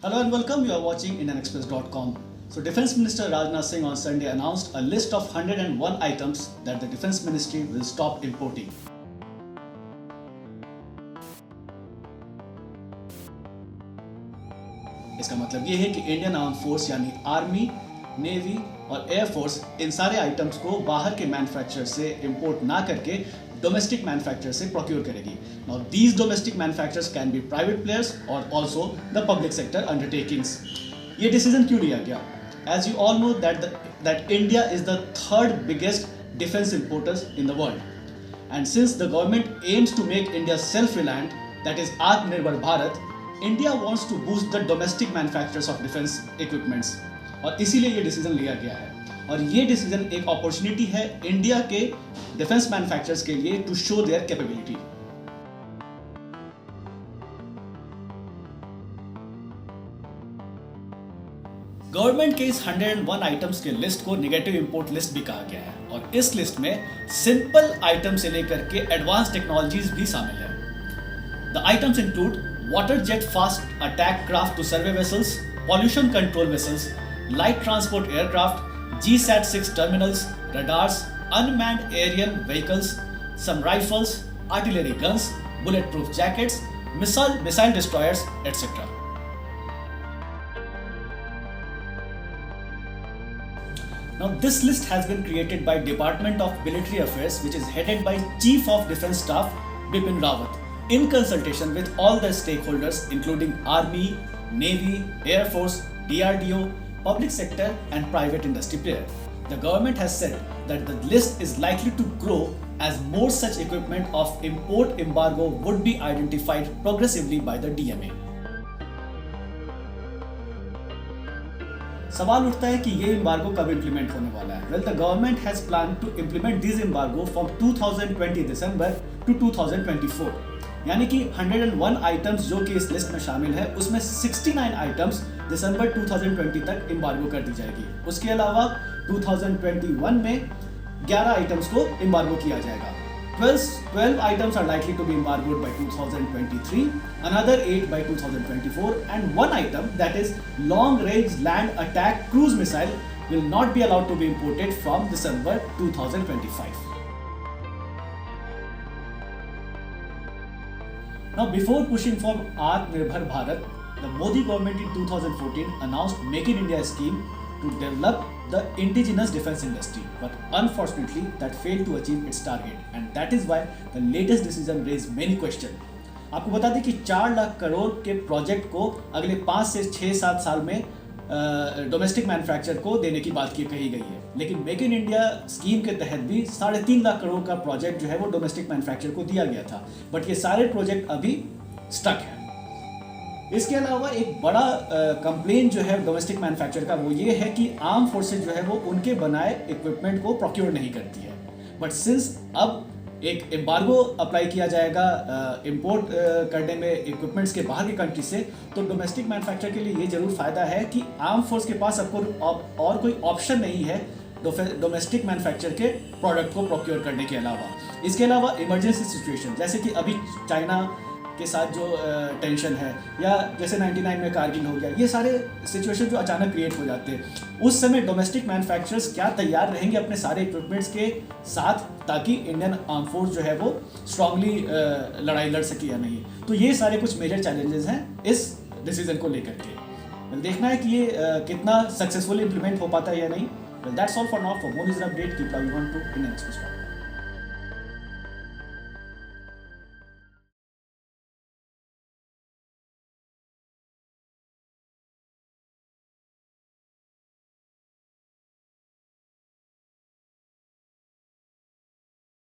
Hello and welcome. You are watching IndianExpress.com. So, Defense Minister Rajnath Singh on Sunday announced a list of 101 items that the Defense Ministry will stop importing. इसका मतलब ये है कि Indian arm force यानी army, navy और air force इन सारे items को बाहर के मैन्युफैक्चरर से इंपोर्ट ना करके डोमेस्टिक मैन्युफैक्चरर से प्रोक्योर करेगी. Now these domestic manufacturers can be private players or also the public sector undertakings. ये डिसीजन क्यों लिया गया? As you all know that India is the third biggest defense importers in the world. And since the government aims to make India self-reliant, that is Atmanirbhar Bharat, India wants to boost the domestic manufacturers of defense equipments. और इसीलिए ये decision लिया गया है. और ये decision एक opportunity है इंडिया के डिफेंस मैन्युफैक्चरर्स के लिए to show their capability. Government के इस 101 आइटम्स के लिस्ट को नेगेटिव इंपोर्ट लिस्ट भी कहा गया है और इस लिस्ट में सिंपल आइटम से लेकर के एडवांस टेक्नोलॉजीज भी शामिल है. The items include water jet fast attack craft to survey vessels, pollution control vessels, light transport aircraft, GSAT-6 terminals, radars, unmanned aerial vehicles, some rifles, artillery guns, bulletproof jackets, missile destroyers, etc. Now this list has been created by Department of Military Affairs, which is headed by Chief of Defence Staff Bipin Rawat, in consultation with all the stakeholders including Army, Navy, Air Force, DRDO, public sector and private industry player. The government has said that the list is likely to grow as more such equipment of import embargo would be identified progressively by the DMA. सवाल उठता है कि ये embargo कब implement होने वाला है? Well, the government has planned to implement this embargo from 2020 December to 2024. यानी कि 101 आइटम्स जो कि इस लिस्ट में शामिल है उसमें 69 आइटम्स दिसंबर 2020 तक एम्बार्गो कर दी जाएगी. उसके अलावा 2021 में 11 आइटम्स को एम्बार्गो किया जाएगा. 12 items are likely to be embargoed by 2023, another 8 by 2024 and one item, that is long range land attack cruise missile, will not be allowed to be imported from December 2025. Now, before pushing for Atmanirbhar Bharat, the Modi government in 2014 announced Make in India scheme to develop the indigenous defense industry, but unfortunately that failed to achieve its target, and that is why the latest decision raised many questions. आपको बता दें कि 4 लाख करोड़ के project को अगले 5 से 6-7 साल में डोमेस्टिक मैन्युफैक्चर को देने की बात की कही गई है, लेकिन मेक इन इंडिया स्कीम के तहत भी 3.5 लाख करोड़ का प्रोजेक्ट जो है वो डोमेस्टिक मैन्युफैक्चर को दिया गया था, बट ये सारे प्रोजेक्ट अभी स्टक है. इसके अलावा एक बड़ा कंप्लेन जो है डोमेस्टिक मैन्युफैक्चर का वो ये है कि आर्म फोर्सेज जो है वो उनके बनाए इक्विपमेंट को प्रोक्योर नहीं करती है. बट सिंस अब एक एम्बार्गो अप्लाई किया जाएगा इंपोर्ट करने में इक्विपमेंट्स के बाहर की कंट्री से, तो डोमेस्टिक मैन्युफैक्चर के लिए ये जरूर फायदा है कि आर्म फोर्स के पास आपको और कोई ऑप्शन नहीं है डोमेस्टिक मैन्युफैक्चर के प्रोडक्ट को प्रोक्योर करने के अलावा. इसके अलावा इमरजेंसी सिचुएशन जैसे कि अभी चाइना के साथ जो टेंशन है, या जैसे 99 में कारगिल हो गया, ये सारे सिचुएशन जो अचानक क्रिएट हो जाते हैं, उस समय डोमेस्टिक मैन्युफैक्चरर्स क्या तैयार रहेंगे अपने सारे इक्विपमेंट्स के साथ ताकि इंडियन आर्म फोर्स जो है वो स्ट्रांगली लड़ाई लड़ सके या नहीं. तो ये सारे कुछ मेजर चैलेंजेस हैं इस डिसीजन को लेकर के. देखना है कि ये कितना सक्सेसफुली इंप्लीमेंट हो पाता है या नहीं. That's all for now. For more news update keep logging on to IndianExpress.